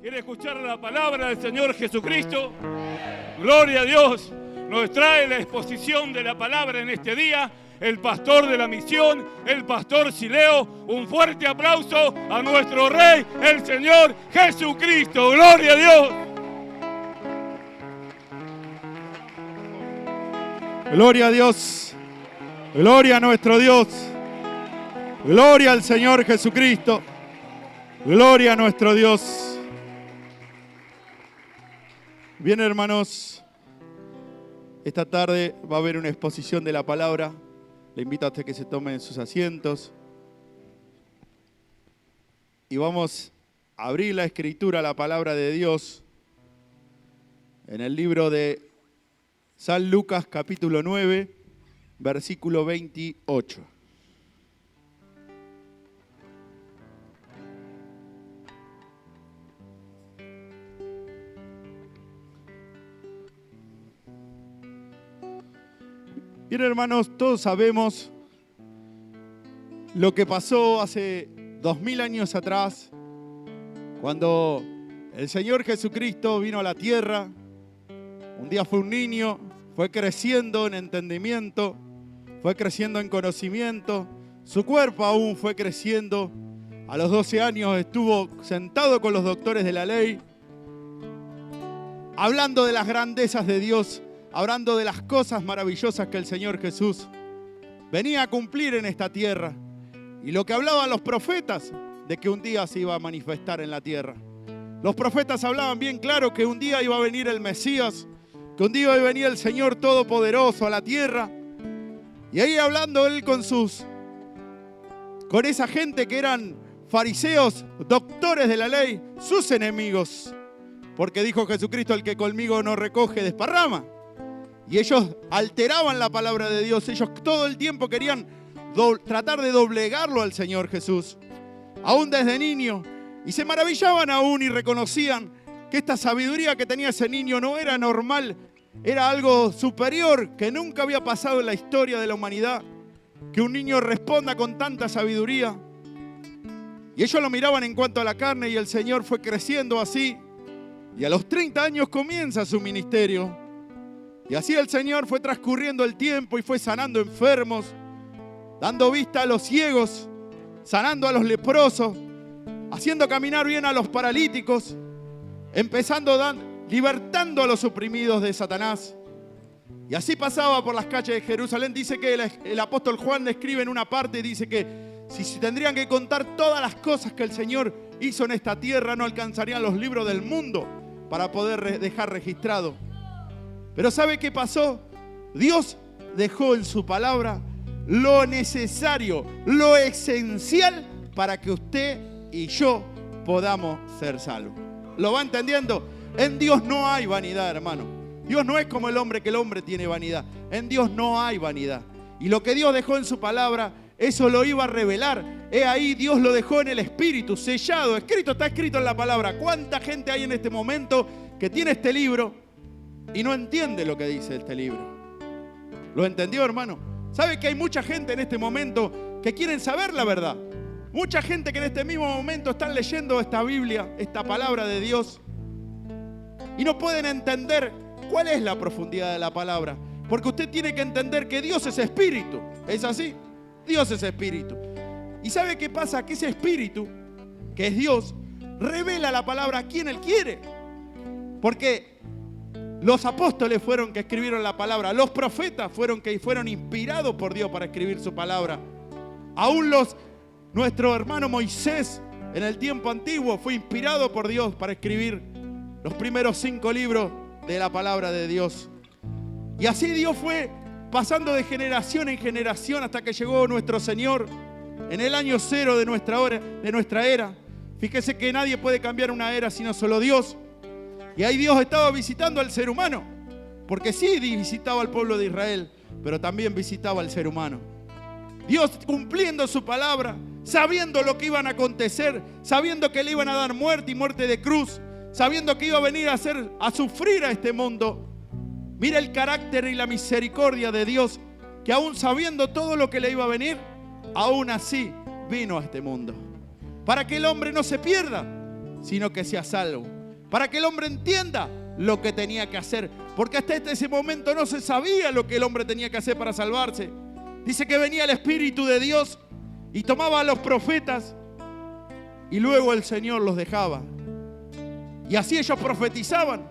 ¿Quiere escuchar la palabra del Señor Jesucristo? Gloria a Dios. Nos trae la exposición de la palabra en este día el pastor de la misión, el pastor Sileo. Un fuerte aplauso a nuestro Rey, el Señor Jesucristo. Gloria a Dios. Gloria a Dios. Gloria a nuestro Dios. Gloria al Señor Jesucristo. Gloria a nuestro Dios. Bien, hermanos, esta tarde va a haber una exposición de la palabra. Le invito a usted que se tomen sus asientos. Y vamos a abrir la escritura, la palabra de Dios, en el libro de San Lucas, capítulo 9, versículo 28. Bien, hermanos, todos sabemos lo que pasó hace 2000 años atrás, cuando el Señor Jesucristo vino a la tierra. Un día fue un niño, fue creciendo en entendimiento, fue creciendo en conocimiento, su cuerpo aún fue creciendo. A los 12 años estuvo sentado con los doctores de la ley, hablando de las grandezas de Dios, hablando de las cosas maravillosas que el Señor Jesús venía a cumplir en esta tierra. Y lo que hablaban los profetas, de que un día se iba a manifestar en la tierra. Los profetas hablaban bien claro que un día iba a venir el Mesías, que un día iba a venir el Señor Todopoderoso a la tierra. Y ahí hablando él con esa gente que eran fariseos, doctores de la ley, sus enemigos. Porque dijo Jesucristo, el que conmigo no recoge, desparrama. Y ellos alteraban la palabra de Dios. Ellos todo el tiempo querían tratar de doblegarlo al Señor Jesús, aún desde niño. Y se maravillaban aún y reconocían que esta sabiduría que tenía ese niño no era normal, era algo superior, que nunca había pasado en la historia de la humanidad, que un niño responda con tanta sabiduría. Y ellos lo miraban en cuanto a la carne, y el Señor fue creciendo así. Y a los 30 años comienza su ministerio. Y así el Señor fue transcurriendo el tiempo y fue sanando enfermos, dando vista a los ciegos, sanando a los leprosos, haciendo caminar bien a los paralíticos, libertando a los oprimidos de Satanás. Y así pasaba por las calles de Jerusalén. Dice que el apóstol Juan describe en una parte, dice que si tendrían que contar todas las cosas que el Señor hizo en esta tierra, no alcanzarían los libros del mundo para poder dejar registrado. Pero ¿sabe qué pasó? Dios dejó en su palabra lo necesario, lo esencial para que usted y yo podamos ser salvos. ¿Lo va entendiendo? En Dios no hay vanidad, hermano. Dios no es como el hombre, que el hombre tiene vanidad. En Dios no hay vanidad. Y lo que Dios dejó en su palabra, eso lo iba a revelar. Ahí Dios lo dejó en el Espíritu, sellado, escrito, está escrito en la palabra. ¿Cuánta gente hay en este momento que tiene este libro y no entiende lo que dice este libro? ¿Lo entendió, hermano? ¿Sabe que hay mucha gente en este momento que quieren saber la verdad? Mucha gente que en este mismo momento están leyendo esta Biblia, esta palabra de Dios, y no pueden entender cuál es la profundidad de la palabra. Porque usted tiene que entender que Dios es espíritu. ¿Es así? Dios es espíritu. ¿Y sabe qué pasa? Que ese espíritu, que es Dios, revela la palabra a quien Él quiere. Porque los apóstoles fueron que escribieron la palabra. Los profetas fueron inspirados por Dios para escribir su palabra. Aún nuestro hermano Moisés en el tiempo antiguo fue inspirado por Dios para escribir los primeros 5 libros de la palabra de Dios. Y así Dios fue pasando de generación en generación hasta que llegó nuestro Señor en el año 0 de nuestra era. Fíjese que nadie puede cambiar una era sino solo Dios. Y ahí Dios estaba visitando al ser humano, porque sí visitaba al pueblo de Israel, pero también visitaba al ser humano. Dios cumpliendo su palabra, sabiendo lo que iban a acontecer, sabiendo que le iban a dar muerte y muerte de cruz, sabiendo que iba a venir a sufrir a este mundo. Mira el carácter y la misericordia de Dios, que aún sabiendo todo lo que le iba a venir, aún así vino a este mundo, para que el hombre no se pierda, sino que sea salvo. para que el hombre entienda lo que tenía que hacer, porque hasta ese momento no se sabía lo que el hombre tenía que hacer para salvarse. Dice que venía el Espíritu de Dios y tomaba a los profetas y luego el Señor los dejaba. Y así ellos profetizaban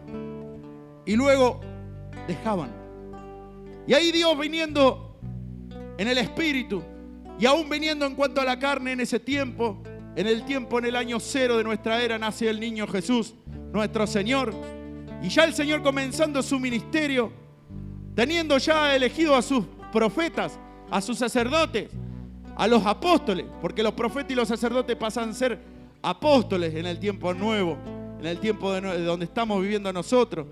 y luego dejaban. Y ahí Dios viniendo en el Espíritu y aún viniendo en cuanto a la carne en ese tiempo, en el año 0 de nuestra era, nace el niño Jesús, nuestro Señor. Y ya el Señor comenzando su ministerio, teniendo ya elegido a sus profetas, a sus sacerdotes, a los apóstoles, porque los profetas y los sacerdotes pasan a ser apóstoles en el tiempo nuevo, en el tiempo de donde estamos viviendo nosotros,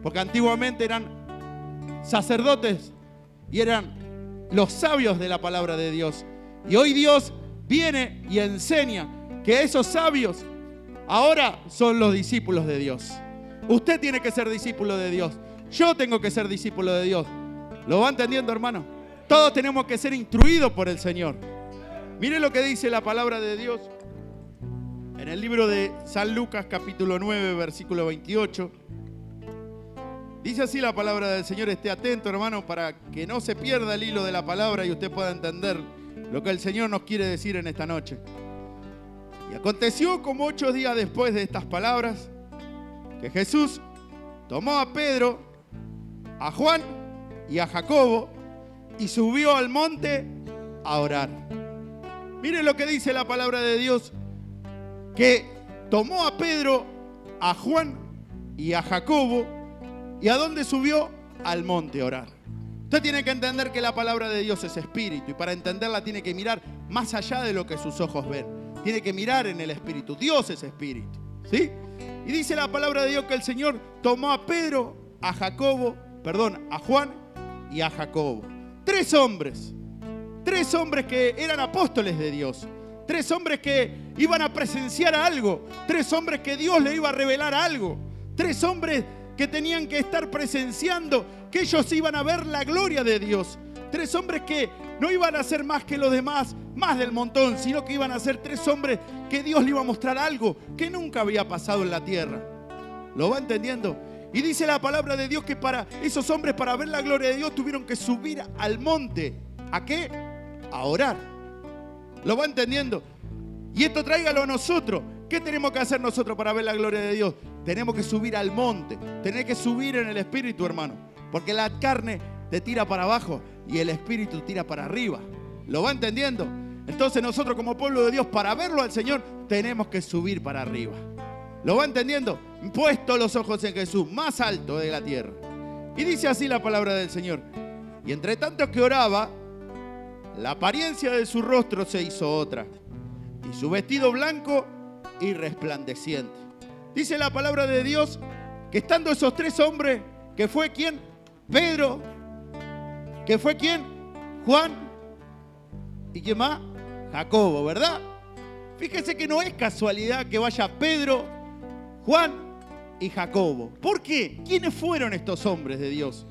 porque antiguamente eran sacerdotes y eran los sabios de la palabra de Dios. Y hoy Dios viene y enseña que esos sabios ahora son los discípulos de Dios. Usted tiene que ser discípulo de Dios. Yo tengo que ser discípulo de Dios. ¿Lo va entendiendo, hermano? Todos tenemos que ser instruidos por el Señor. Mire lo que dice la palabra de Dios en el libro de San Lucas, capítulo 9, versículo 28. Dice así la palabra del Señor. Esté atento, hermano, para que no se pierda el hilo de la palabra y usted pueda entender lo que el Señor nos quiere decir en esta noche. Y aconteció como 8 días después de estas palabras, que Jesús tomó a Pedro, a Juan y a Jacobo y subió al monte a orar. Miren lo que dice la palabra de Dios, que tomó a Pedro, a Juan y a Jacobo, ¿y a dónde subió? Al monte a orar. Usted tiene que entender que la palabra de Dios es espíritu, y para entenderla tiene que mirar más allá de lo que sus ojos ven. Tiene que mirar en el espíritu. Dios es espíritu, ¿sí? Y dice la palabra de Dios que el Señor tomó a Pedro, a Juan y a Jacobo. 3 hombres que eran apóstoles de Dios. 3 hombres que iban a presenciar algo. 3 hombres que Dios le iba a revelar algo. 3 hombres que tenían que estar presenciando, que ellos iban a ver la gloria de Dios. 3 hombres que no iban a ser más que los demás, más del montón, sino que iban a ser 3 hombres que Dios le iba a mostrar algo que nunca había pasado en la tierra. ¿Lo va entendiendo? Y dice la palabra de Dios que para esos hombres, para ver la gloria de Dios, tuvieron que subir al monte. ¿A qué? A orar. ¿Lo va entendiendo? Y esto tráigalo a nosotros. ¿Qué tenemos que hacer nosotros para ver la gloria de Dios? Tenemos que subir al monte. Tenés que subir en el espíritu, hermano. Porque la carne te tira para abajo y el espíritu tira para arriba. ¿Lo va entendiendo? Entonces nosotros como pueblo de Dios, para verlo al Señor, tenemos que subir para arriba. ¿Lo va entendiendo? Puesto los ojos en Jesús, más alto de la tierra. Y dice así la palabra del Señor. Y entre tanto que oraba, la apariencia de su rostro se hizo otra, y su vestido blanco y resplandeciente. Dice la palabra de Dios que estando esos 3 hombres, que fue ¿quién? Pedro, que fue ¿quién? Juan, ¿y quién más? Jacobo, ¿verdad? Fíjese que no es casualidad que vaya Pedro, Juan y Jacobo. ¿Por qué? ¿Quiénes fueron estos hombres de Dios?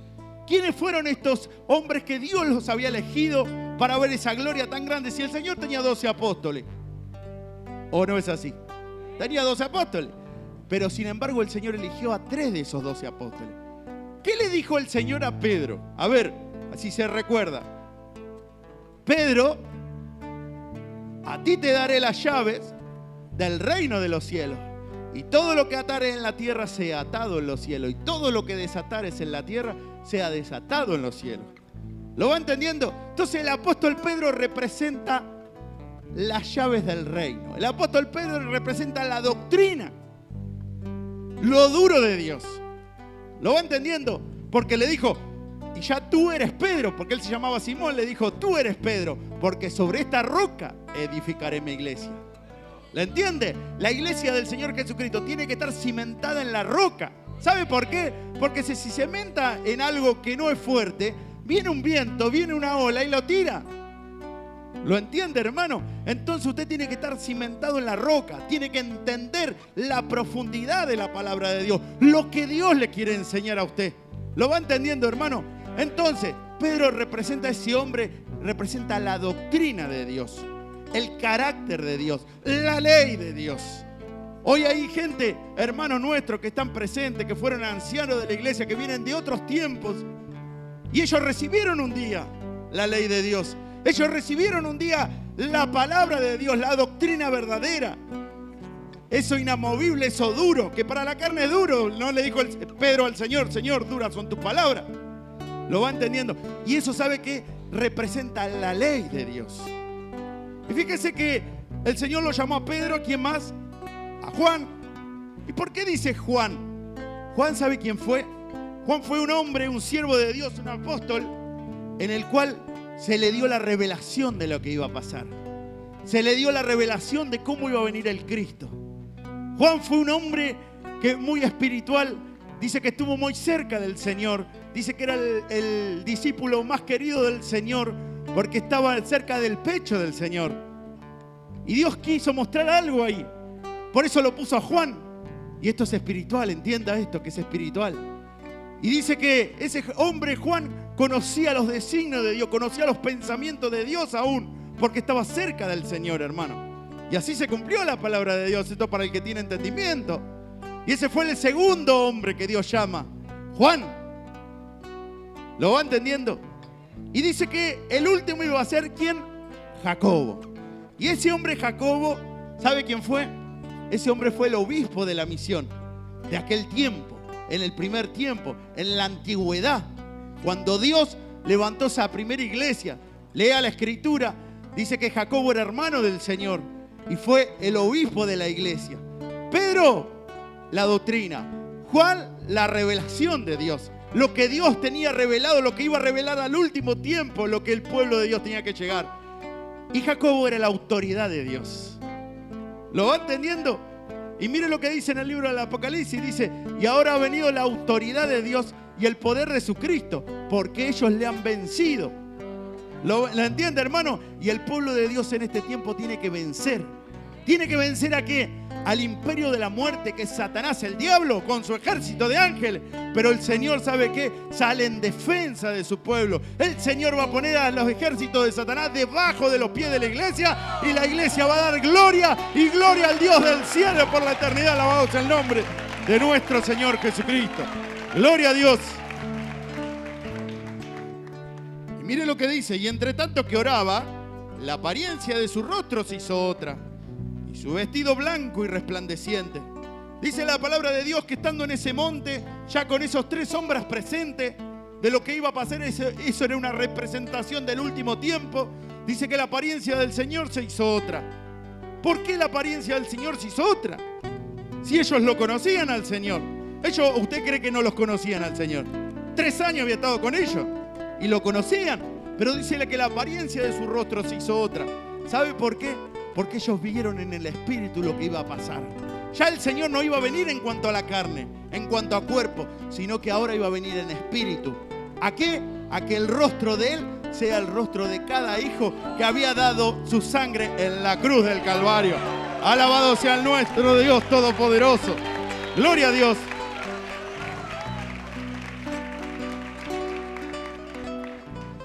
¿Quiénes fueron estos hombres que Dios los había elegido para ver esa gloria tan grande? Si el Señor tenía 12 apóstoles. ¿O no es así? Tenía 12 apóstoles. Pero sin embargo el Señor eligió a 3 de esos 12 apóstoles. ¿Qué le dijo el Señor a Pedro? A ver, así se recuerda. Pedro, a ti te daré las llaves del reino de los cielos. Y todo lo que atares en la tierra sea atado en los cielos. Y todo lo que desatares en la tierra sea desatado en los cielos. ¿Lo va entendiendo? Entonces el apóstol Pedro representa las llaves del reino. El apóstol Pedro representa la doctrina, lo duro de Dios. ¿Lo va entendiendo? Porque le dijo, y ya tú eres Pedro, porque él se llamaba Simón, le dijo, tú eres Pedro, porque sobre esta roca edificaré mi iglesia. ¿Le entiende? La iglesia del Señor Jesucristo tiene que estar cimentada en la roca. ¿Sabe por qué? Porque si se cimenta en algo que no es fuerte, viene un viento, viene una ola y lo tira. ¿Lo entiende, hermano? Entonces usted tiene que estar cimentado en la roca. Tiene que entender la profundidad de la palabra de Dios, lo que Dios le quiere enseñar a usted. ¿Lo va entendiendo, hermano? Entonces, Pedro representa a ese hombre, representa la doctrina de Dios, el carácter de Dios, la ley de Dios. Hoy hay gente, hermanos nuestros, que están presentes, que fueron ancianos de la iglesia, que vienen de otros tiempos. Y ellos recibieron un día la ley de Dios. Ellos recibieron un día la palabra de Dios, la doctrina verdadera. Eso inamovible, eso duro, que para la carne es duro. No le dijo Pedro al Señor, Señor, duras son tus palabras. Lo va entendiendo. Y eso, ¿sabe qué? Representa la ley de Dios. Y fíjese que el Señor lo llamó a Pedro, ¿quién más? A Juan. ¿Y por qué dice Juan? Juan, ¿sabe quién fue? Juan fue un hombre, un siervo de Dios, un apóstol, en el cual se le dio la revelación de lo que iba a pasar. Se le dio la revelación de cómo iba a venir el Cristo. Juan fue un hombre que muy espiritual, dice que estuvo muy cerca del Señor, dice que era el discípulo más querido del Señor, porque estaba cerca del pecho del Señor. Y Dios quiso mostrar algo ahí. Por eso lo puso a Juan. Y esto es espiritual, entienda esto, que es espiritual. Y dice que ese hombre Juan conocía los designios de Dios, conocía los pensamientos de Dios aún, porque estaba cerca del Señor, hermano. Y así se cumplió la palabra de Dios, esto para el que tiene entendimiento. Y ese fue el segundo hombre que Dios llama, Juan. ¿Lo va entendiendo? Y dice que el último iba a ser, ¿quién? Jacobo. Y ese hombre Jacobo, ¿sabe quién fue? Ese hombre fue el obispo de la misión de aquel tiempo, en el primer tiempo, en la antigüedad, cuando Dios levantó esa primera iglesia. Lea la escritura, dice que Jacobo era hermano del Señor y fue el obispo de la iglesia. Pedro, la doctrina. Juan, la revelación de Dios. Lo que Dios tenía revelado, lo que iba a revelar al último tiempo, lo que el pueblo de Dios tenía que llegar. Y Jacobo era la autoridad de Dios. ¿Lo va entendiendo? Y mire lo que dice en el libro del Apocalipsis. Dice, y ahora ha venido la autoridad de Dios y el poder de su Cristo, porque ellos le han vencido. ¿Lo entiende, hermano? Y el pueblo de Dios en este tiempo tiene que vencer. ¿Tiene que vencer a qué? Al imperio de la muerte, que es Satanás, el diablo, con su ejército de ángeles. Pero el Señor, ¿sabe qué? Sale en defensa de su pueblo. El Señor va a poner a los ejércitos de Satanás debajo de los pies de la iglesia, y la iglesia va a dar gloria y gloria al Dios del cielo por la eternidad. Alabado sea el nombre de nuestro Señor Jesucristo. Gloria a Dios. Y mire lo que dice: y entre tanto que oraba, la apariencia de su rostro se hizo otra, y su vestido blanco y resplandeciente. Dice la palabra de Dios que estando en ese monte, ya con esos tres sombras presentes de lo que iba a pasar, eso era una representación del último tiempo. Dice que la apariencia del Señor se hizo otra. ¿Por qué la apariencia del Señor se hizo otra? Si ellos lo conocían al Señor. ¿Usted cree que no los conocían al Señor? 3 años había estado con ellos y lo conocían. Pero dice que la apariencia de su rostro se hizo otra. ¿Sabe por qué? Porque ellos vieron en el Espíritu lo que iba a pasar. Ya el Señor no iba a venir en cuanto a la carne, en cuanto a cuerpo, sino que ahora iba a venir en espíritu. ¿A qué? A que el rostro de Él sea el rostro de cada hijo que había dado su sangre en la cruz del Calvario. Alabado sea el nuestro Dios Todopoderoso. Gloria a Dios.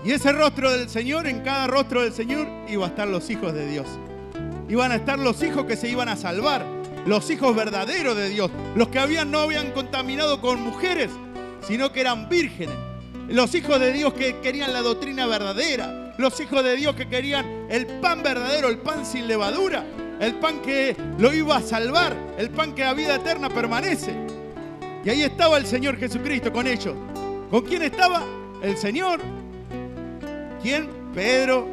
Y ese rostro del Señor, en cada rostro del Señor, iba a estar los hijos de Dios. Iban a estar los hijos que se iban a salvar. Los hijos verdaderos de Dios, los que no habían contaminado con mujeres, sino que eran vírgenes. Los hijos de Dios que querían la doctrina verdadera, los hijos de Dios que querían el pan verdadero, el pan sin levadura, el pan que lo iba a salvar, el pan que a vida eterna permanece. Y ahí estaba el Señor Jesucristo con ellos. ¿Con quién estaba? El Señor. ¿Quién? Pedro,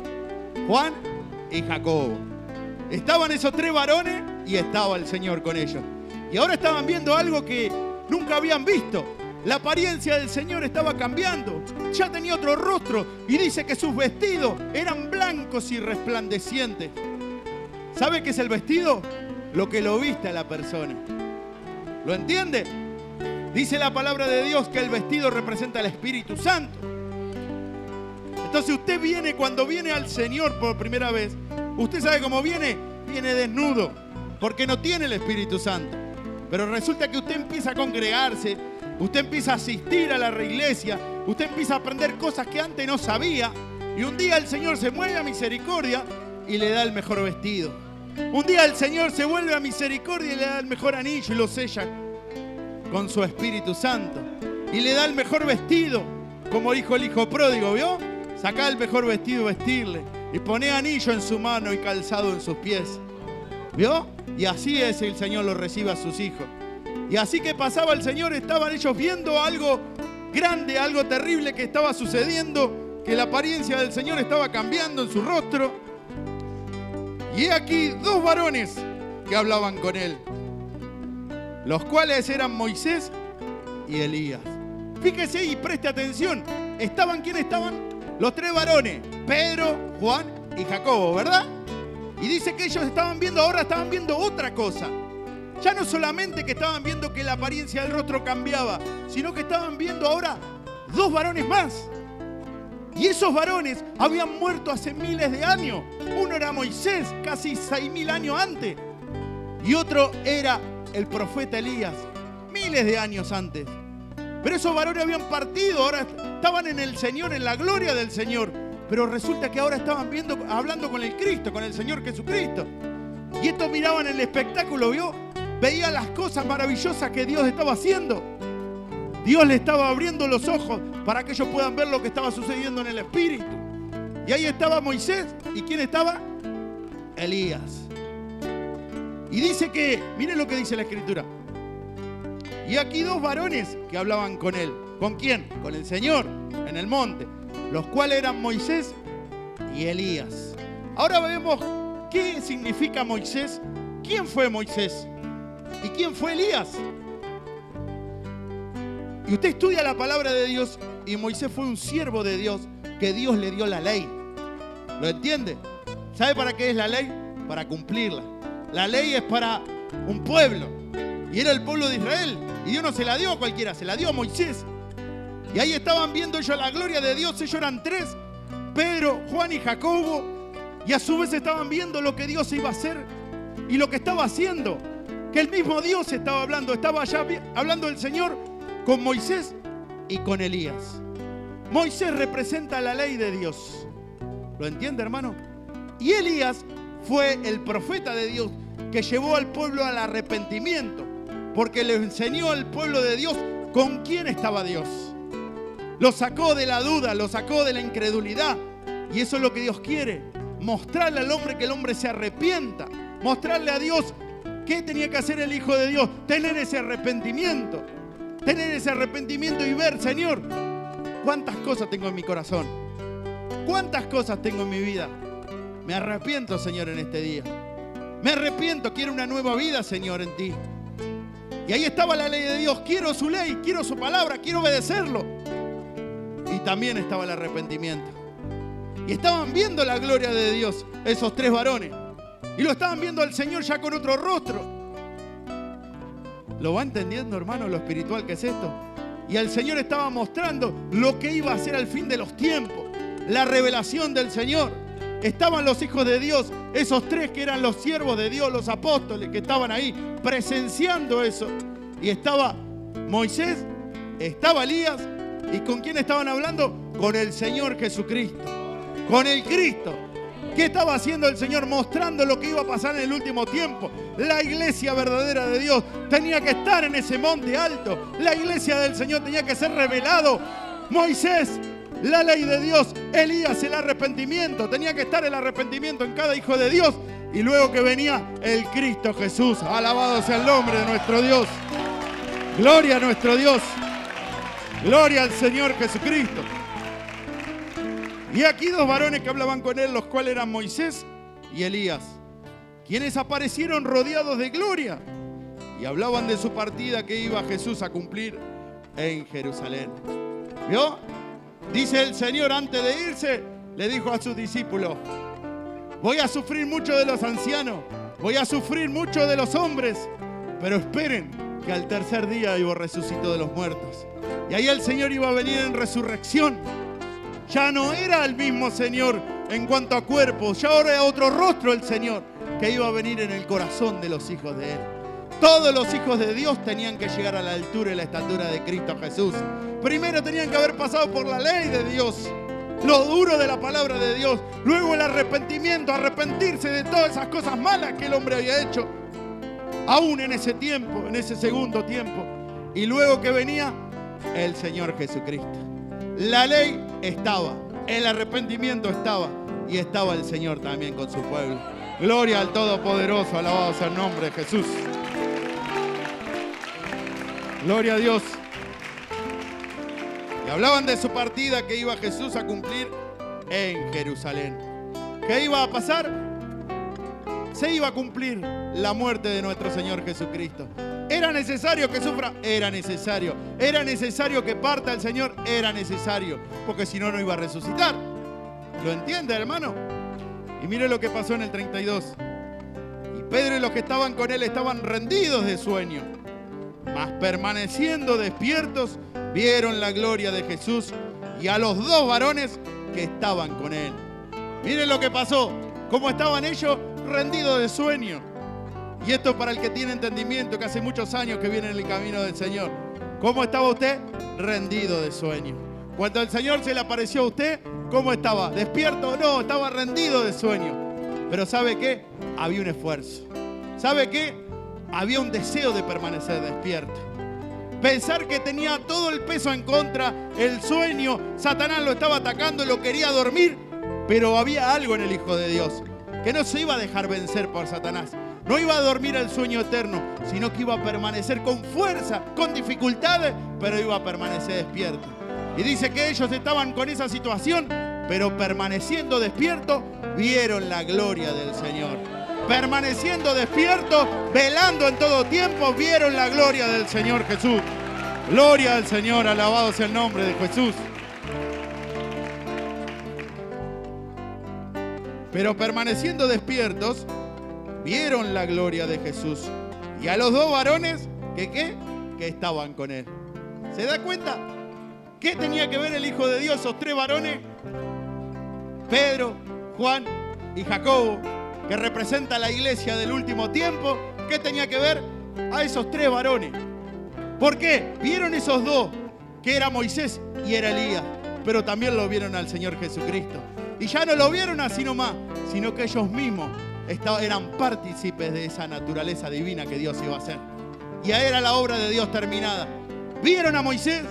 Juan y Jacobo. Estaban esos 3 varones y estaba el Señor con ellos. Y ahora estaban viendo algo que nunca habían visto. La apariencia del Señor estaba cambiando. Ya tenía otro rostro. Y dice que sus vestidos eran blancos y resplandecientes. ¿Sabe qué es el vestido? Lo que lo viste a la persona. ¿Lo entiende? Dice la palabra de Dios que el vestido representa al Espíritu Santo. Entonces usted viene, cuando viene al Señor por primera vez, usted sabe cómo viene. Viene desnudo, porque no tiene el Espíritu Santo. Pero resulta que usted empieza a congregarse, usted empieza a asistir a la iglesia, usted empieza a aprender cosas que antes no sabía, y un día el Señor se mueve a misericordia y le da el mejor vestido. Un día el Señor se vuelve a misericordia y le da el mejor anillo y lo sella con su Espíritu Santo. Y le da el mejor vestido, como dijo el hijo pródigo, ¿vio? Sacá el mejor vestido y vestirle. Y pone anillo en su mano y calzado en sus pies. ¿Vio? Y así es, el Señor lo recibe a sus hijos. Y así que pasaba el Señor, estaban ellos viendo algo grande, algo terrible que estaba sucediendo, que la apariencia del Señor estaba cambiando en su rostro. Y he aquí dos varones que hablaban con él, los cuales eran Moisés y Elías. Fíjese y preste atención. ¿Quiénes estaban? Los tres varones, Pedro, Juan y Jacobo, ¿verdad? Y dice que ellos ahora estaban viendo otra cosa. Ya no solamente que estaban viendo que la apariencia del rostro cambiaba, sino que estaban viendo ahora dos varones más. Y esos varones habían muerto hace miles de años. Uno era Moisés, casi 6.000 años antes. Y otro era el profeta Elías, miles de años antes. Pero esos varones habían partido, ahora estaban en el Señor, en la gloria del Señor. Pero resulta que ahora estaban hablando con el Cristo, con el Señor Jesucristo. Y estos miraban el espectáculo, ¿vio? Veían las cosas maravillosas que Dios estaba haciendo. Dios le estaba abriendo los ojos para que ellos puedan ver lo que estaba sucediendo en el Espíritu. Y ahí estaba Moisés. ¿Y quién estaba? Elías. Y dice que, miren lo que dice la Escritura. Y aquí dos varones que hablaban con él. ¿Con quién? Con el Señor, en el monte. Los cuales eran Moisés y Elías. Ahora vemos qué significa Moisés. ¿Quién fue Moisés? ¿Y quién fue Elías? Y usted estudia la palabra de Dios y Moisés fue un siervo de Dios que Dios le dio la ley. ¿Lo entiende? ¿Sabe para qué es la ley? Para cumplirla. La ley es para un pueblo y era el pueblo de Israel y Dios no se la dio a cualquiera, se la dio a Moisés. Y ahí estaban viendo ellos la gloria de Dios. Ellos eran tres, Pedro, Juan y Jacobo, y a su vez estaban viendo lo que Dios iba a hacer y lo que estaba haciendo, que el mismo Dios estaba hablando allá hablando el Señor con Moisés y con Elías. Moisés representa la ley de Dios. ¿Lo entiende, hermano? Y Elías fue el profeta de Dios que llevó al pueblo al arrepentimiento, porque le enseñó al pueblo de Dios con quién estaba Dios. Lo sacó de la duda, lo sacó de la incredulidad. Y eso es lo que Dios quiere. Mostrarle al hombre que el hombre se arrepienta. Mostrarle a Dios qué tenía que hacer el Hijo de Dios. Tener ese arrepentimiento. Tener ese arrepentimiento y ver, Señor, cuántas cosas tengo en mi corazón. Cuántas cosas tengo en mi vida. Me arrepiento, Señor, en este día. Me arrepiento, quiero una nueva vida, Señor, en ti. Y ahí estaba la ley de Dios. Quiero su ley, quiero su palabra, quiero obedecerlo. Y también estaba el arrepentimiento. Y estaban viendo la gloria de Dios, esos tres varones. Y lo estaban viendo al Señor ya con otro rostro. ¿Lo va entendiendo, hermano, lo espiritual que es esto? Y el Señor estaba mostrando lo que iba a hacer al fin de los tiempos. La revelación del Señor. Estaban los hijos de Dios, esos tres que eran los siervos de Dios, los apóstoles que estaban ahí presenciando eso. Y estaba Moisés, estaba Elías. ¿Y con quién estaban hablando? Con el Señor Jesucristo. Con el Cristo. ¿Qué estaba haciendo el Señor? Mostrando lo que iba a pasar en el último tiempo. La iglesia verdadera de Dios tenía que estar en ese monte alto. La iglesia del Señor tenía que ser revelado. Moisés, la ley de Dios. Elías, el arrepentimiento. Tenía que estar el arrepentimiento en cada hijo de Dios. Y luego que venía el Cristo Jesús. Alabado sea el nombre de nuestro Dios. Gloria a nuestro Dios. Gloria al Señor Jesucristo. Y aquí dos varones que hablaban con él, los cuales eran Moisés y Elías, quienes aparecieron rodeados de gloria y hablaban de su partida que iba Jesús a cumplir en Jerusalén. ¿Vio? Dice el Señor antes de irse, le dijo a sus discípulos: voy a sufrir mucho de los ancianos, voy a sufrir mucho de los hombres, pero esperen que al tercer día yo resucito de los muertos. Y ahí el Señor iba a venir en resurrección. Ya no era el mismo Señor en cuanto a cuerpo, ya ahora era otro rostro el Señor que iba a venir en el corazón de los hijos de Él. Todos los hijos de Dios tenían que llegar a la altura y la estatura de Cristo Jesús. Primero tenían que haber pasado por la ley de Dios lo duro de la palabra de Dios, luego el arrepentimiento, arrepentirse de todas esas cosas malas que el hombre había hecho, aún en ese tiempo, en ese segundo tiempo. Y luego que venía el Señor Jesucristo. La ley estaba, el arrepentimiento estaba, y estaba el Señor también con su pueblo. Gloria al Todopoderoso, alabado sea el nombre de Jesús. Gloria a Dios. Y hablaban de su partida que iba Jesús a cumplir en Jerusalén. ¿Qué iba a pasar? Se iba a cumplir la muerte de nuestro Señor Jesucristo. ¿Era necesario que sufra? Era necesario. ¿Era necesario que parta el Señor? Era necesario. Porque si no, no iba a resucitar. ¿Lo entiende, hermano? Y mire lo que pasó en el 32. Y Pedro y los que estaban con él estaban rendidos de sueño. Mas permaneciendo despiertos, vieron la gloria de Jesús y a los dos varones que estaban con él. Miren lo que pasó. Cómo estaban ellos rendidos de sueño. Y esto para el que tiene entendimiento, que hace muchos años que viene en el camino del Señor. ¿Cómo estaba usted? Rendido de sueño. Cuando el Señor se le apareció a usted, ¿cómo estaba? ¿Despierto? No, estaba rendido de sueño. Pero ¿sabe qué? Había un esfuerzo. ¿Sabe qué? Había un deseo de permanecer despierto. Pensar que tenía todo el peso en contra, el sueño, Satanás lo estaba atacando, lo quería dormir, pero había algo en el Hijo de Dios, que no se iba a dejar vencer por Satanás. No iba a dormir el sueño eterno, sino que iba a permanecer con fuerza, con dificultades, pero iba a permanecer despierto. Y dice que ellos estaban con esa situación, pero permaneciendo despiertos, vieron la gloria del Señor. Permaneciendo despiertos, velando en todo tiempo, vieron la gloria del Señor Jesús. Gloria al Señor, alabado sea el nombre de Jesús. Pero permaneciendo despiertos, vieron la gloria de Jesús. Y a los dos varones que estaban con él. ¿Se da cuenta? ¿Qué tenía que ver el Hijo de Dios, esos tres varones? Pedro, Juan y Jacobo, que representa la iglesia del último tiempo. ¿Qué tenía que ver? A esos tres varones. ¿Por qué? Vieron esos dos, que era Moisés y era Elías, pero también lo vieron al Señor Jesucristo. Y ya no lo vieron así nomás, sino que ellos mismos eran partícipes de esa naturaleza divina que Dios iba a hacer. Y ahí era la obra de Dios terminada. Vieron a Moisés,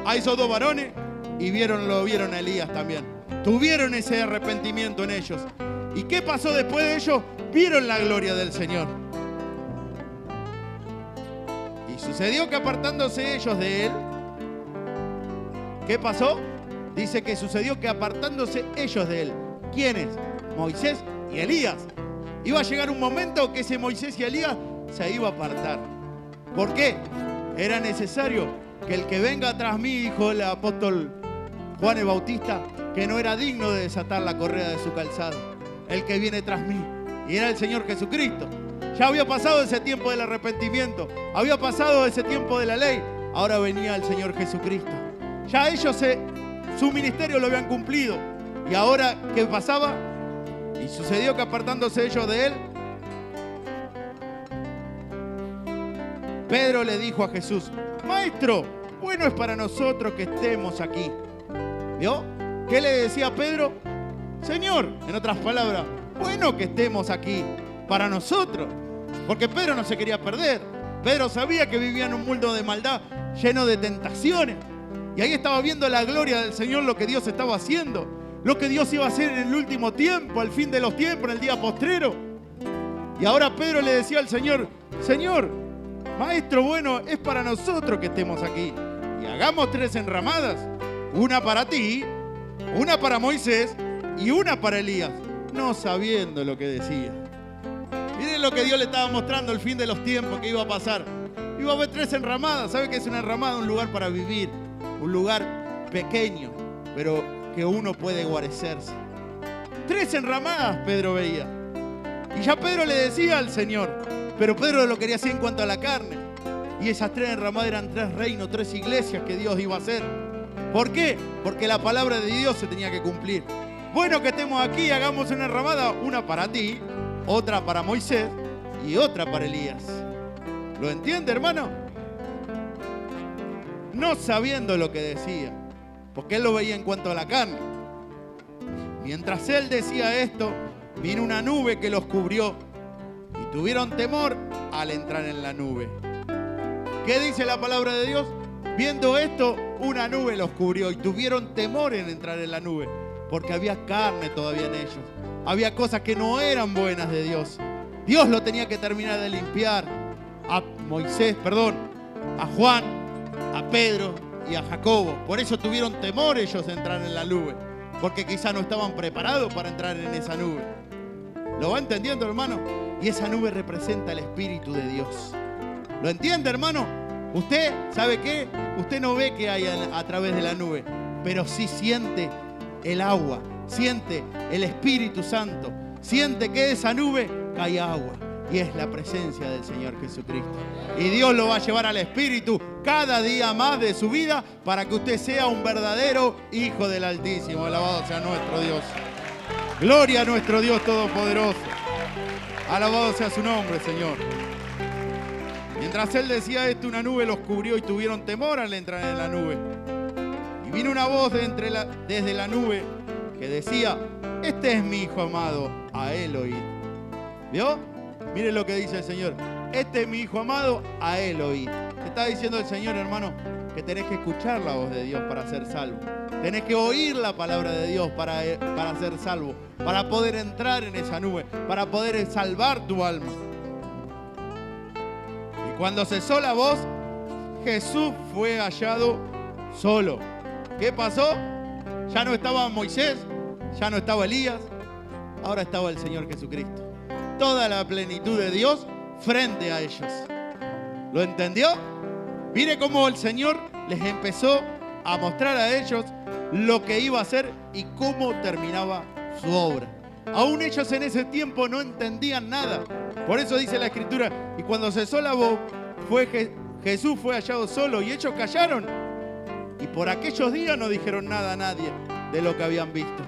a esos dos varones, y lo vieron a Elías también. Tuvieron ese arrepentimiento en ellos. ¿Y qué pasó después de ellos? Vieron la gloria del Señor. Y sucedió que apartándose ellos de él, ¿qué pasó? Dice que sucedió que apartándose ellos de él. ¿Quiénes? Moisés y Elías. Iba a llegar un momento que ese Moisés y Elías se iba a apartar. ¿Por qué? Era necesario que el que venga tras mí, dijo el apóstol Juan el Bautista, que no era digno de desatar la correa de su calzado. El que viene tras mí. Y era el Señor Jesucristo. Ya había pasado ese tiempo del arrepentimiento. Había pasado ese tiempo de la ley. Ahora venía el Señor Jesucristo. Ya ellos su ministerio lo habían cumplido. Y ahora, ¿qué pasaba? Y sucedió que apartándose ellos de él, Pedro le dijo a Jesús: Maestro, bueno es para nosotros que estemos aquí. ¿Vio? ¿Qué le decía Pedro? Señor, en otras palabras, bueno que estemos aquí para nosotros. Porque Pedro no se quería perder. Pedro sabía que vivía en un mundo de maldad, lleno de tentaciones. Y ahí estaba viendo la gloria del Señor, lo que Dios estaba haciendo. Lo que Dios iba a hacer en el último tiempo, al fin de los tiempos, en el día postrero. Y ahora Pedro le decía al Señor: Señor, Maestro, bueno, es para nosotros que estemos aquí. Y hagamos 3 enramadas. Una para ti, una para Moisés y una para Elías. No sabiendo lo que decía. Miren lo que Dios le estaba mostrando, el fin de los tiempos que iba a pasar. Iba a haber 3 enramadas. ¿Sabe qué es una enramada? Un lugar para vivir. Un lugar pequeño, pero que uno puede guarecerse. 3 enramadas Pedro veía. Y ya Pedro le decía al Señor, pero Pedro lo quería hacer en cuanto a la carne. Y esas 3 enramadas eran 3 reinos, 3 iglesias que Dios iba a hacer. ¿Por qué? Porque la palabra de Dios se tenía que cumplir. Bueno que estemos aquí, hagamos una enramada, una para ti, otra para Moisés y otra para Elías. ¿Lo entiende, hermano? No sabiendo lo que decía, porque él lo veía en cuanto a la carne. Mientras él decía esto, vino una nube que los cubrió y tuvieron temor al entrar en la nube. ¿Qué dice la palabra de Dios? Viendo esto, una nube los cubrió y tuvieron temor en entrar en la nube, porque había carne todavía en ellos. Había cosas que no eran buenas de Dios. Dios lo tenía que terminar de limpiar. A Juan, a Pedro y a Jacobo. Por eso tuvieron temor ellos de entrar en la nube, porque quizá no estaban preparados para entrar en esa nube. ¿Lo va entendiendo, hermano? Y esa nube representa el Espíritu de Dios. ¿Lo entiende, hermano? Usted, ¿sabe qué? Usted no ve qué hay a través de la nube, pero sí siente el agua, siente el Espíritu Santo, siente que de esa nube cae agua. Y es la presencia del Señor Jesucristo. Y Dios lo va a llevar al Espíritu cada día más de su vida para que usted sea un verdadero hijo del Altísimo. Alabado sea nuestro Dios. Gloria a nuestro Dios Todopoderoso. Alabado sea su nombre, Señor. Mientras él decía esto, una nube los cubrió y tuvieron temor al entrar en la nube. Y vino una voz desde la nube que decía: este es mi hijo amado, a él oíd. ¿Vio? Mire lo que dice el Señor. Este es mi hijo amado, a él oíd. Te está diciendo el Señor, hermano, que tenés que escuchar la voz de Dios para ser salvo. Tenés que oír la palabra de Dios para ser salvo, para poder entrar en esa nube, para poder salvar tu alma. Y cuando cesó la voz, Jesús fue hallado solo. ¿Qué pasó? Ya no estaba Moisés, ya no estaba Elías, ahora estaba el Señor Jesucristo. Toda la plenitud de Dios frente a ellos. ¿Lo entendió? Mire cómo el Señor les empezó a mostrar a ellos lo que iba a hacer y cómo terminaba su obra. Aún ellos en ese tiempo no entendían nada. Por eso dice la Escritura: y cuando cesó la voz, Jesús fue hallado solo, y ellos callaron. Y por aquellos días no dijeron nada a nadie de lo que habían visto.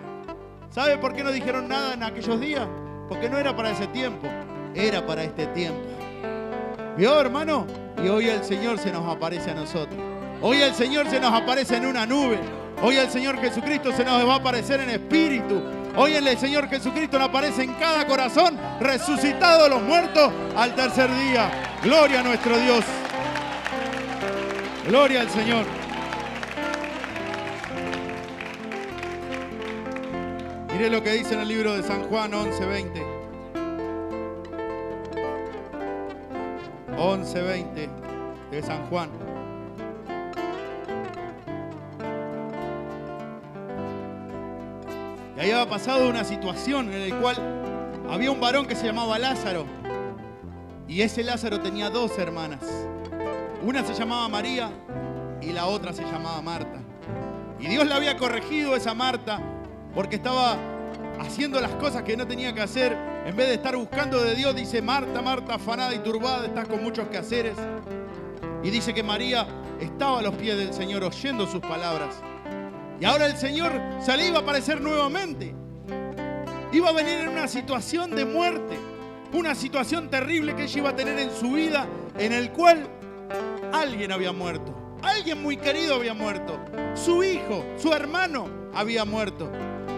¿Sabe por qué no dijeron nada en aquellos días? Porque no era para ese tiempo, era para este tiempo. ¿Vio, hermano? Y hoy el Señor se nos aparece a nosotros. Hoy el Señor se nos aparece en una nube. Hoy el Señor Jesucristo se nos va a aparecer en espíritu. Hoy el Señor Jesucristo nos aparece en cada corazón, resucitado de los muertos al tercer día. Gloria a nuestro Dios. Gloria al Señor. Mire lo que dice en el libro de San Juan 11:20. 11:20 de San Juan. Y ahí había pasado una situación en la cual había un varón que se llamaba Lázaro. Y ese Lázaro tenía dos hermanas. Una se llamaba María y la otra se llamaba Marta. Y Dios le había corregido a esa Marta porque estaba haciendo las cosas que no tenía que hacer. En vez de estar buscando de Dios, dice: Marta, Marta, afanada y turbada, estás con muchos quehaceres. Y dice que María estaba a los pies del Señor oyendo sus palabras. Y ahora el Señor se le iba a aparecer nuevamente. Iba a venir en una situación de muerte, una situación terrible que ella iba a tener en su vida, en el cual alguien había muerto. Alguien muy querido había muerto. Su hijo, su hermano había muerto.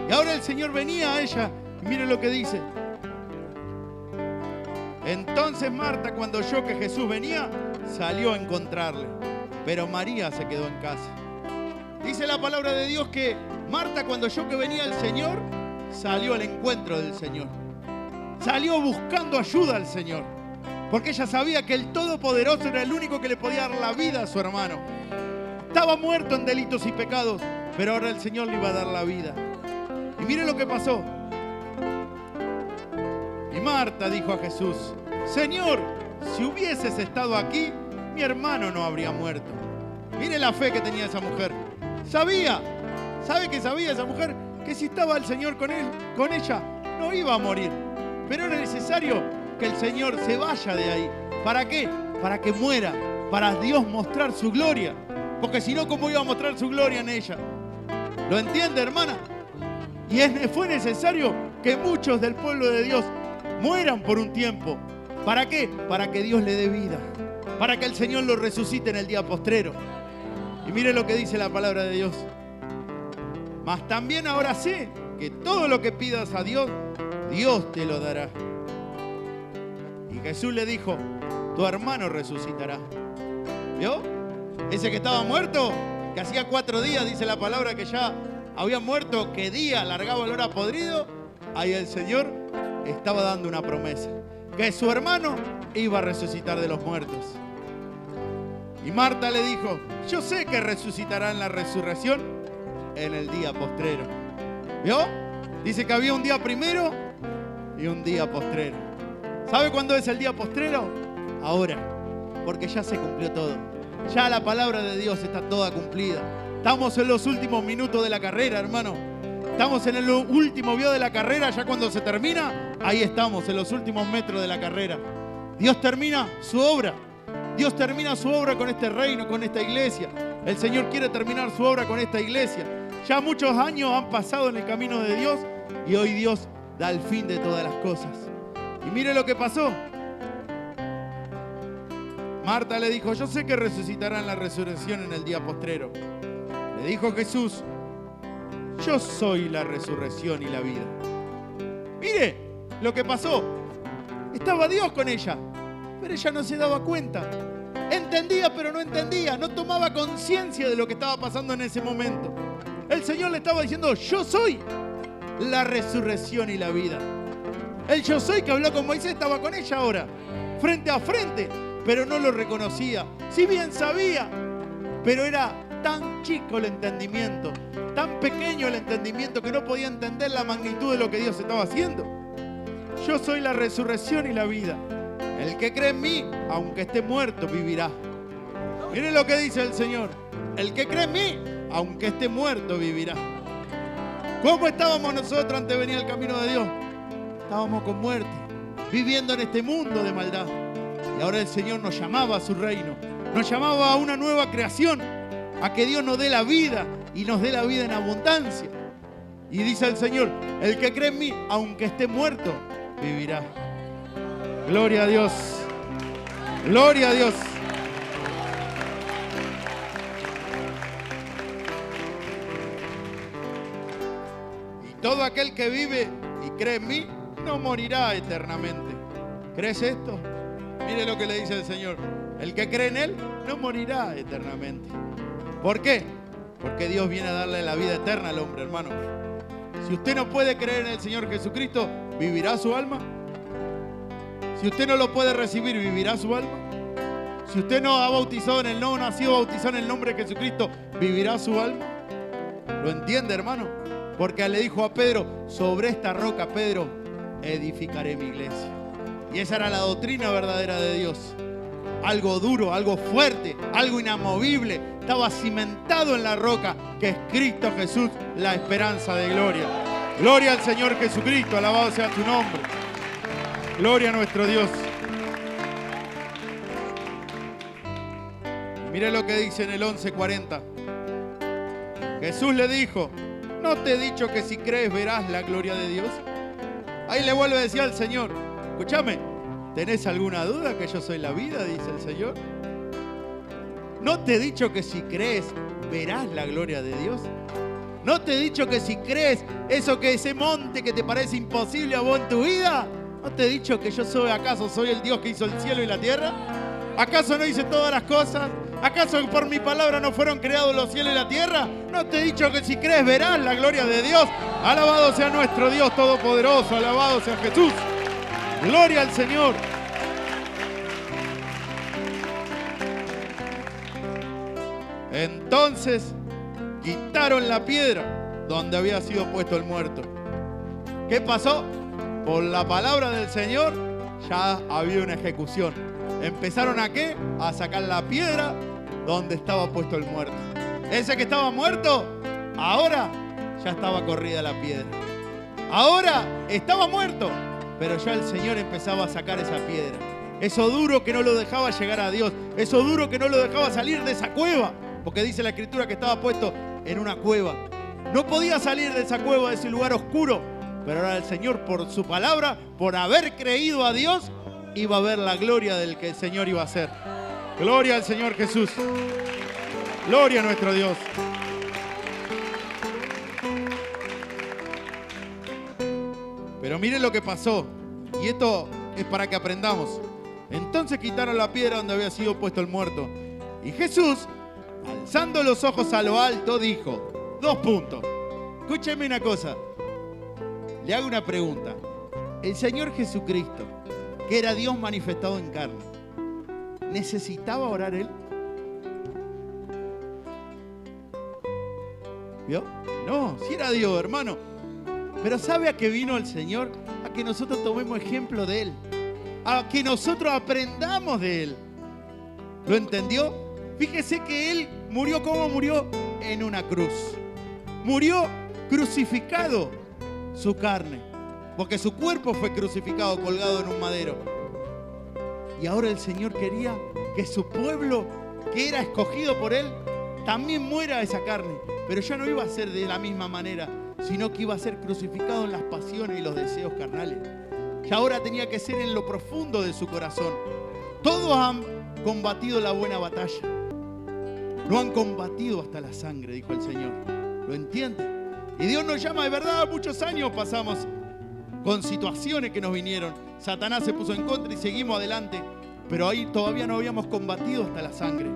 Y ahora el Señor venía a ella. Y mire lo que dice. Entonces Marta, cuando oyó que Jesús venía, salió a encontrarle. Pero María se quedó en casa. Dice la palabra de Dios que Marta, cuando oyó que venía el Señor, salió al encuentro del Señor. Salió buscando ayuda al Señor. Porque ella sabía que el Todopoderoso era el único que le podía dar la vida a su hermano. Estaba muerto en delitos y pecados, pero ahora el Señor le iba a dar la vida. Y mire lo que pasó. Y Marta dijo a Jesús: Señor, si hubieses estado aquí, mi hermano no habría muerto. Mire la fe que tenía esa mujer. ¿Sabe qué sabía esa mujer? Que si estaba el Señor con ella, no iba a morir. Pero era necesario que el Señor se vaya de ahí. ¿Para qué? Para que muera, para Dios mostrar su gloria. Porque si no, ¿cómo iba a mostrar su gloria en ella? ¿Lo entiende, hermana? Y fue necesario que muchos del pueblo de Dios mueran por un tiempo. ¿Para qué? Para que Dios le dé vida. Para que el Señor lo resucite en el día postrero. Y mire lo que dice la palabra de Dios. Mas también ahora sé porque todo lo que pidas a Dios, Dios te lo dará. Y Jesús le dijo, tu hermano resucitará. ¿Vio? Ese que estaba muerto, que hacía 4 días, dice la palabra, que ya había muerto, que día largaba olor a podrido, ahí el Señor estaba dando una promesa, que su hermano iba a resucitar de los muertos. Y Marta le dijo, yo sé que resucitará en la resurrección en el día postrero. ¿Vio? Dice que había un día primero y un día postrero. ¿Sabe cuándo es el día postrero? Ahora, porque ya se cumplió todo. Ya la palabra de Dios está toda cumplida. Estamos en los últimos minutos de la carrera, hermano. Estamos en el último vio de la carrera, ya cuando se termina, ahí estamos, en los últimos metros de la carrera. Dios termina su obra. Dios termina su obra con este reino, con esta iglesia. El Señor quiere terminar su obra con esta iglesia. Ya muchos años han pasado en el camino de Dios y hoy Dios da el fin de todas las cosas. Y mire lo que pasó. Marta le dijo, yo sé que resucitará en la resurrección en el día postrero. Le dijo Jesús, yo soy la resurrección y la vida. Mire lo que pasó. Estaba Dios con ella, pero ella no se daba cuenta. Entendía, pero no entendía. No tomaba conciencia de lo que estaba pasando en ese momento. El Señor le estaba diciendo, yo soy la resurrección y la vida. El yo soy que habló con Moisés estaba con ella ahora, frente a frente, pero no lo reconocía. Si bien sabía, pero era tan chico el entendimiento, tan pequeño el entendimiento que no podía entender la magnitud de lo que Dios estaba haciendo. Yo soy la resurrección y la vida. El que cree en mí, aunque esté muerto, vivirá. Miren lo que dice el Señor. El que cree en mí, aunque esté muerto, vivirá. ¿Cómo estábamos nosotros antes de venir al camino de Dios? Estábamos con muerte, viviendo en este mundo de maldad. Y ahora el Señor nos llamaba a su reino. Nos llamaba a una nueva creación, a que Dios nos dé la vida y nos dé la vida en abundancia. Y dice el Señor, el que cree en mí, aunque esté muerto, vivirá. Gloria a Dios. Gloria a Dios. Y todo aquel que vive y cree en mí, no morirá eternamente. ¿Crees esto? Mire lo que le dice el Señor. El que cree en Él, no morirá eternamente. ¿Por qué? Porque Dios viene a darle la vida eterna al hombre, hermano. Si usted no puede creer en el Señor Jesucristo, ¿vivirá su alma? Si usted no lo puede recibir, ¿vivirá su alma? Si usted no ha sido bautizado en el nombre de Jesucristo, ¿vivirá su alma? ¿Lo entiende, hermano? Porque le dijo a Pedro, sobre esta roca, Pedro, edificaré mi iglesia. Y esa era la doctrina verdadera de Dios. Algo duro, algo fuerte, algo inamovible. Estaba cimentado en la roca, que es Cristo Jesús, la esperanza de gloria. Gloria al Señor Jesucristo, alabado sea su nombre. Gloria a nuestro Dios. Mire lo que dice en el 11:40. Jesús le dijo, ¿no te he dicho que si crees verás la gloria de Dios? Ahí le vuelve a decir al Señor, escúchame, ¿tenés alguna duda que yo soy la vida? Dice el Señor. ¿No te he dicho que si crees verás la gloria de Dios? ¿No te he dicho que si crees eso que ese monte que te parece imposible a vos en tu vida? ¿No te he dicho que yo soy, acaso soy el Dios que hizo el cielo y la tierra? ¿Acaso no hice todas las cosas? ¿Acaso por mi palabra no fueron creados los cielos y la tierra? ¿No te he dicho que si crees verás la gloria de Dios? Alabado sea nuestro Dios Todopoderoso, alabado sea Jesús. Gloria al Señor. Entonces quitaron la piedra donde había sido puesto el muerto. ¿Qué pasó? Por la palabra del Señor ya había una ejecución. ¿Empezaron a qué? A sacar la piedra donde estaba puesto el muerto. Ese que estaba muerto, ahora ya estaba corrida la piedra. Ahora estaba muerto, pero ya el Señor empezaba a sacar esa piedra. Eso duro que no lo dejaba llegar a Dios. Eso duro que no lo dejaba salir de esa cueva. Porque dice la Escritura que estaba puesto en una cueva. No podía salir de esa cueva, de ese lugar oscuro. Pero ahora el Señor, por su palabra, por haber creído a Dios, iba a ver la gloria del que el Señor iba a hacer. Gloria al Señor Jesús. Gloria a nuestro Dios. Pero miren lo que pasó. Y esto es para que aprendamos. Entonces quitaron la piedra donde había sido puesto el muerto. Y Jesús, alzando los ojos a lo alto, dijo, 2 puntos. Escúcheme una cosa. Le hago una pregunta. El Señor Jesucristo, que era Dios manifestado en carne, ¿necesitaba orar Él? ¿Vio? No, si era Dios, hermano. Pero ¿sabe a qué vino el Señor? A que nosotros tomemos ejemplo de Él. A que nosotros aprendamos de Él. ¿Lo entendió? Fíjese que Él murió, ¿cómo murió? En una cruz. Murió crucificado su carne. Porque su cuerpo fue crucificado, colgado en un madero. Y ahora el Señor quería que su pueblo, que era escogido por Él, también muera esa carne. Pero ya no iba a ser de la misma manera, sino que iba a ser crucificado en las pasiones y los deseos carnales. Y ahora tenía que ser en lo profundo de su corazón. Todos han combatido la buena batalla. No han combatido hasta la sangre, dijo el Señor. ¿Lo entiende? Y Dios nos llama de verdad. Muchos años pasamos con situaciones que nos vinieron. Satanás se puso en contra y seguimos adelante. Pero ahí todavía no habíamos combatido hasta la sangre.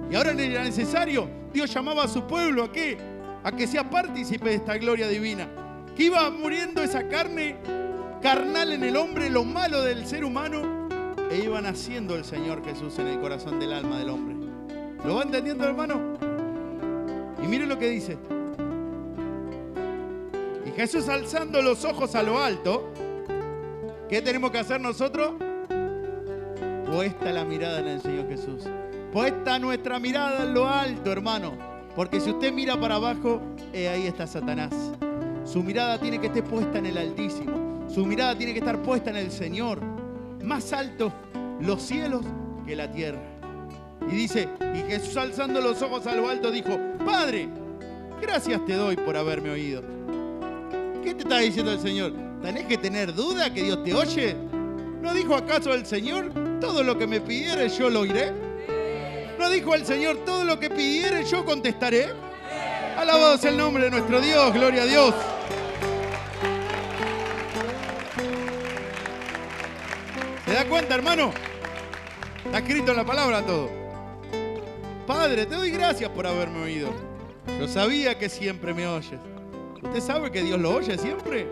Y ahora era necesario. Dios llamaba a su pueblo ¿a qué? A que sea partícipe de esta gloria divina. Que iba muriendo esa carne carnal en el hombre, lo malo del ser humano, e iba naciendo el Señor Jesús en el corazón del alma del hombre. ¿Lo va entendiendo, hermano? Y mire lo que dice. Y Jesús, alzando los ojos a lo alto, ¿qué tenemos que hacer nosotros? Puesta la mirada en el Señor Jesús. Puesta nuestra mirada en lo alto, hermano. Porque si usted mira para abajo, ahí está Satanás. Su mirada tiene que estar puesta en el Altísimo. Su mirada tiene que estar puesta en el Señor. Más altos los cielos que la tierra. Y dice, y Jesús alzando los ojos a lo alto dijo, Padre, gracias te doy por haberme oído. ¿Qué te está diciendo el Señor? ¿Tenés que tener duda que Dios te oye? ¿No dijo acaso el Señor, todo lo que me pidieres yo lo oiré? ¿No dijo el Señor, todo lo que pidieres yo contestaré? Alabado sea el nombre de nuestro Dios, gloria a Dios. ¿Se da cuenta, hermano? Está escrito en la palabra todo. Padre, te doy gracias por haberme oído. Yo sabía que siempre me oyes. ¿Usted sabe que Dios lo oye siempre?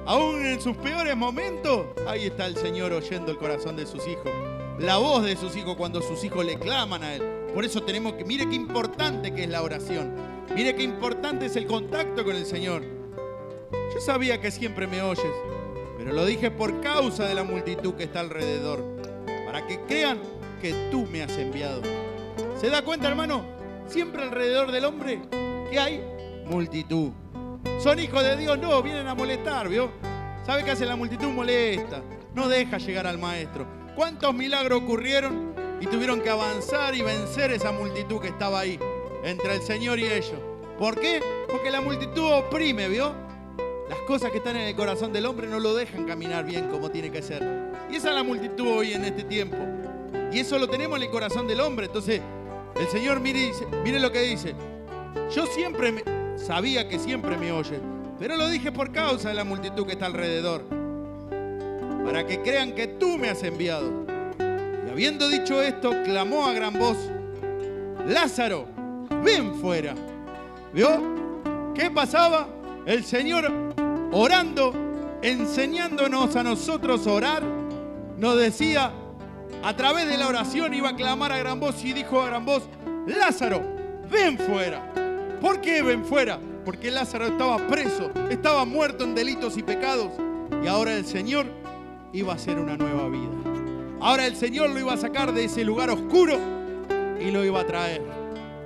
Aún en sus peores momentos, ahí está el Señor oyendo el corazón de sus hijos. La voz de sus hijos cuando sus hijos le claman a Él. Por eso tenemos que, mire qué importante que es la oración. Mire qué importante es el contacto con el Señor. Yo sabía que siempre me oyes, pero lo dije por causa de la multitud que está alrededor, para que crean que tú me has enviado. ¿Se da cuenta, hermano? Siempre alrededor del hombre, ¿qué hay? Multitud. Son hijos de Dios, no, vienen a molestar, ¿vio? ¿Sabe qué hace la multitud? Molesta, no deja llegar al maestro. ¿Cuántos milagros ocurrieron y tuvieron que avanzar y vencer esa multitud que estaba ahí, entre el Señor y ellos? ¿Por qué? Porque la multitud oprime, ¿vio? Las cosas que están en el corazón del hombre no lo dejan caminar bien como tiene que ser. Y esa es la multitud hoy en este tiempo. Y eso lo tenemos en el corazón del hombre. Entonces, el Señor mire lo que dice. Yo siempre sabía que siempre me oye, pero lo dije por causa de la multitud que está alrededor, para que crean que tú me has enviado. Y habiendo dicho esto, clamó a gran voz, Lázaro, ven fuera. ¿Vio? ¿Qué pasaba? El Señor orando, enseñándonos a nosotros a orar, nos decía, a través de la oración iba a clamar a gran voz y dijo a gran voz, Lázaro, ven fuera. ¿Por qué ven fuera? Porque Lázaro estaba preso, estaba muerto en delitos y pecados, y ahora el Señor iba a hacer una nueva vida. Ahora el Señor lo iba a sacar de ese lugar oscuro y lo iba a traer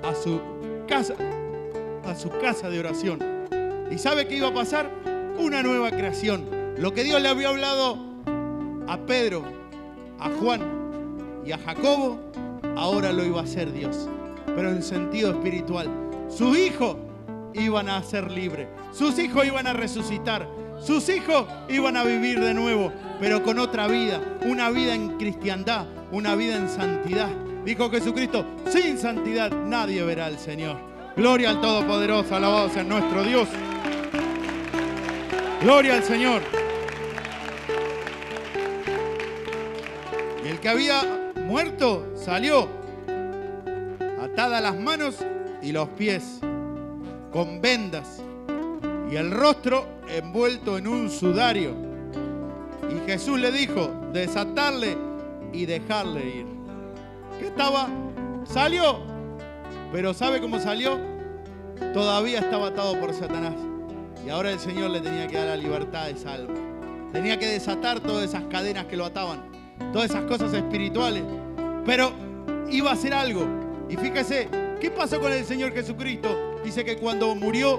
a su casa de oración. ¿Y sabe qué iba a pasar? Una nueva creación. Lo que Dios le había hablado a Pedro, a Juan y a Jacobo, ahora lo iba a hacer Dios, pero en sentido espiritual. Sus hijos iban a ser libres, sus hijos iban a resucitar, sus hijos iban a vivir de nuevo, pero con otra vida, una vida en cristiandad, una vida en santidad. Dijo Jesucristo, sin santidad nadie verá al Señor. Gloria al Todopoderoso, alabado sea nuestro Dios. Gloria al Señor. Y el que había muerto salió, atada las manos y los pies, con vendas, y el rostro envuelto en un sudario. Y Jesús le dijo, desatarle y dejarle ir. ¿Qué estaba? Salió. Pero ¿sabe cómo salió? Todavía estaba atado por Satanás. Y ahora el Señor le tenía que dar la libertad de salvo. Tenía que desatar todas esas cadenas que lo ataban, todas esas cosas espirituales. Pero iba a hacer algo. Y fíjese, ¿qué pasó con el Señor Jesucristo? Dice que cuando murió,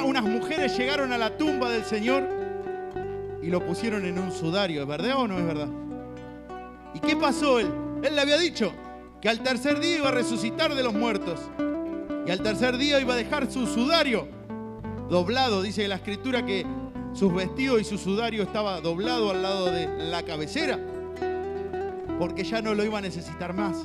unas mujeres llegaron a la tumba del Señor y lo pusieron en un sudario. ¿Es verdad o no es verdad? ¿Y qué pasó él? Él le había dicho que al tercer día iba a resucitar de los muertos. Y al tercer día iba a dejar su sudario doblado. Dice la Escritura que sus vestidos y su sudario estaba doblado al lado de la cabecera. Porque ya no lo iba a necesitar más.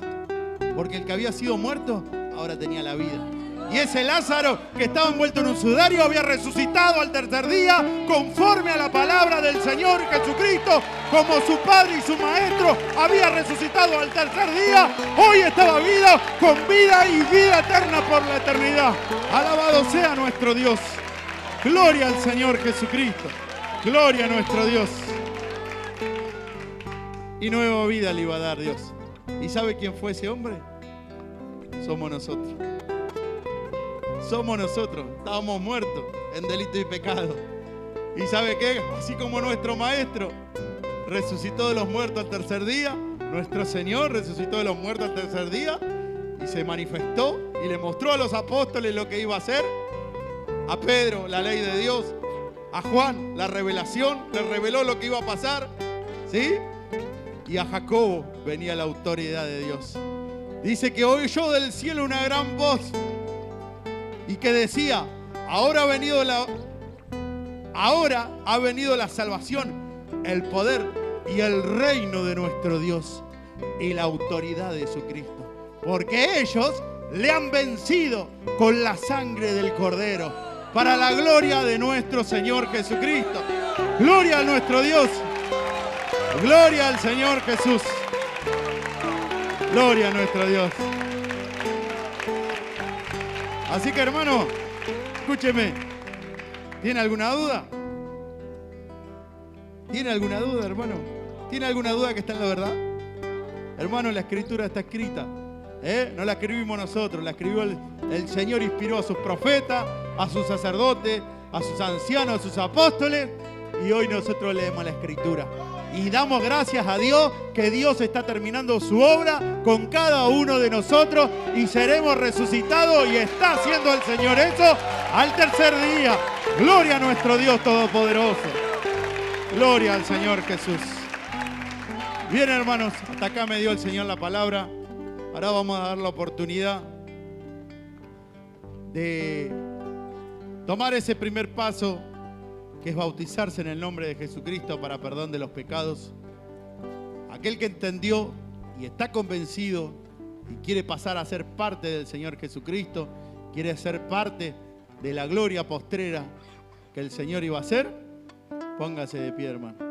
Porque el que había sido muerto, ahora tenía la vida. Y ese Lázaro que estaba envuelto en un sudario había resucitado al tercer día conforme a la palabra del Señor Jesucristo, como su Padre y su Maestro había resucitado al tercer día. Hoy estaba vida con vida y vida eterna por la eternidad. Alabado sea nuestro Dios. Gloria al Señor Jesucristo. Gloria a nuestro Dios. Y nueva vida le iba a dar Dios. ¿Y sabe quién fue ese hombre? Somos nosotros. Somos nosotros. Estábamos muertos en delito y pecado. ¿Y sabe qué? Así como nuestro Maestro resucitó de los muertos al tercer día, nuestro Señor resucitó de los muertos al tercer día y se manifestó y le mostró a los apóstoles lo que iba a hacer. A Pedro, la ley de Dios. A Juan, la revelación. Le reveló lo que iba a pasar. ¿Sí? Y a Jacobo venía la autoridad de Dios. Dice que oyó del cielo una gran voz y que decía, ahora ha venido la salvación, el poder y el reino de nuestro Dios y la autoridad de su Cristo. Porque ellos le han vencido con la sangre del Cordero, para la gloria de nuestro Señor Jesucristo. Gloria a nuestro Dios. Gloria al Señor Jesús. Gloria a nuestro Dios. Así que, hermano, escúcheme. ¿Tiene alguna duda? ¿Tiene alguna duda, hermano? ¿Tiene alguna duda que está en la verdad? Hermano, la Escritura está escrita. No la escribimos nosotros, la escribió el Señor, inspiró a sus profetas, a sus sacerdotes, a sus ancianos, a sus apóstoles. Y hoy nosotros leemos la Escritura. Y damos gracias a Dios que Dios está terminando su obra con cada uno de nosotros y seremos resucitados y está haciendo el Señor eso al tercer día. Gloria a nuestro Dios Todopoderoso. Gloria al Señor Jesús. Bien, hermanos, hasta acá me dio el Señor la palabra. Ahora vamos a dar la oportunidad de tomar ese primer paso, que es bautizarse en el nombre de Jesucristo para perdón de los pecados. Aquel que entendió y está convencido y quiere pasar a ser parte del Señor Jesucristo, quiere ser parte de la gloria postrera que el Señor iba a hacer, póngase de pie, hermano.